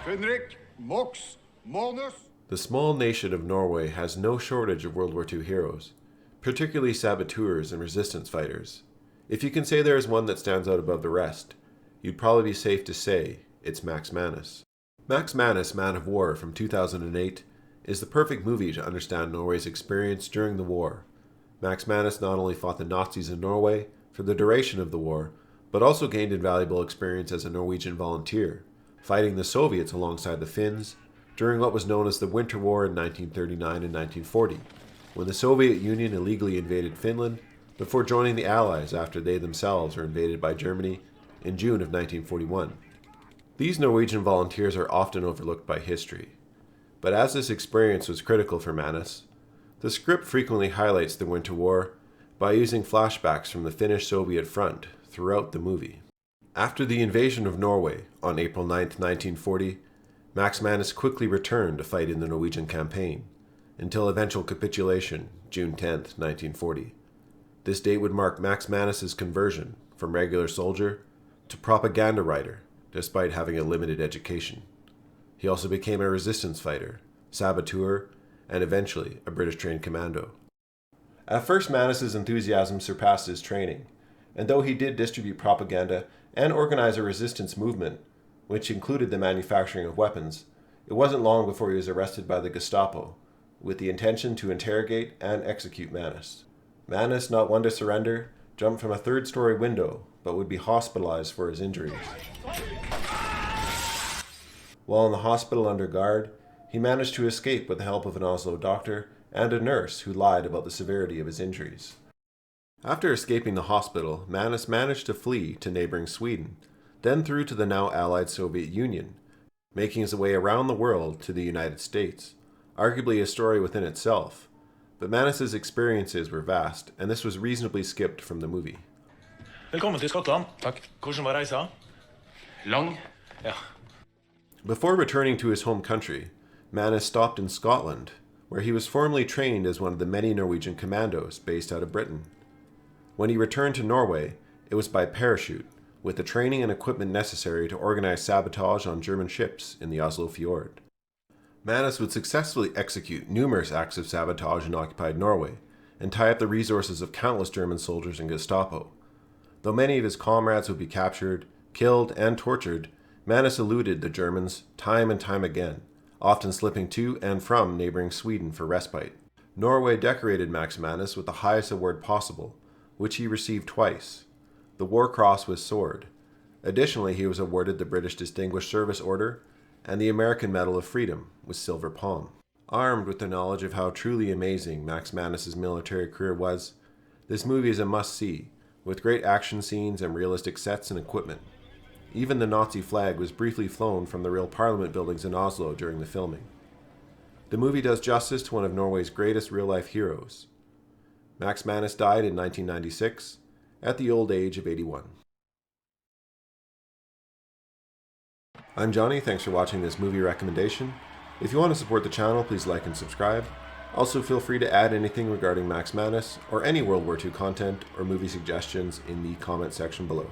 Max Manus. The small nation of Norway has no shortage of World War II heroes, particularly saboteurs and resistance fighters. If you can say there is one that stands out above the rest, you'd probably be safe to say it's Max Manus. Max Manus, Man of War from 2008, is the perfect movie to understand Norway's experience during the war. Max Manus not only fought the Nazis in Norway for the duration of the war, but also gained invaluable experience as a Norwegian volunteer, fighting the Soviets alongside the Finns during what was known as the Winter War in 1939 and 1940, when the Soviet Union illegally invaded Finland before joining the Allies after they themselves were invaded by Germany in June of 1941. These Norwegian volunteers are often overlooked by history, but as this experience was critical for Manus, the script frequently highlights the Winter War by using flashbacks from the Finnish-Soviet front throughout the movie. After the invasion of Norway on April 9, 1940, Max Manus quickly returned to fight in the Norwegian campaign, until eventual capitulation, June 10, 1940. This date would mark Max Manus' conversion from regular soldier to propaganda writer, despite having a limited education. He also became a resistance fighter, saboteur, and eventually a British-trained commando. At first, Manus' enthusiasm surpassed his training, and though he did distribute propaganda and organize a resistance movement, which included the manufacturing of weapons, it wasn't long before he was arrested by the Gestapo, with the intention to interrogate and execute Manus. Manus, not one to surrender, jumped from a third-story window, but would be hospitalized for his injuries. While in the hospital under guard, he managed to escape with the help of an Oslo doctor and a nurse who lied about the severity of his injuries. After escaping the hospital, Manus managed to flee to neighboring Sweden, then through to the now Allied Soviet Union, making his way around the world to the United States, arguably a story within itself. But Manus' experiences were vast, and this was reasonably skipped from the movie. Velkommen til Skottland. Takk. Hvordan var reisa? Lang. Ja. Before returning to his home country, Manus stopped in Scotland, where he was formally trained as one of the many Norwegian commandos based out of Britain. When he returned to Norway, it was by parachute, with the training and equipment necessary to organize sabotage on German ships in the Oslo Fjord. Manus would successfully execute numerous acts of sabotage in occupied Norway, and tie up the resources of countless German soldiers and Gestapo. Though many of his comrades would be captured, killed, and tortured, Manus eluded the Germans time and time again, often slipping to and from neighboring Sweden for respite. Norway decorated Max Manus with the highest award possible, which he received twice, the War Cross with Sword. Additionally, he was awarded the British Distinguished Service Order and the American Medal of Freedom with Silver Palm. Armed with the knowledge of how truly amazing Max Manus' military career was, this movie is a must-see, with great action scenes and realistic sets and equipment. Even the Nazi flag was briefly flown from the real Parliament buildings in Oslo during the filming. The movie does justice to one of Norway's greatest real-life heroes. Max Manus died in 1996, at the old age of 81. I'm Johnny, thanks for watching this movie recommendation. If you want to support the channel, please like and subscribe. Also feel free to add anything regarding Max Manus or any World War II content or movie suggestions in the comment section below.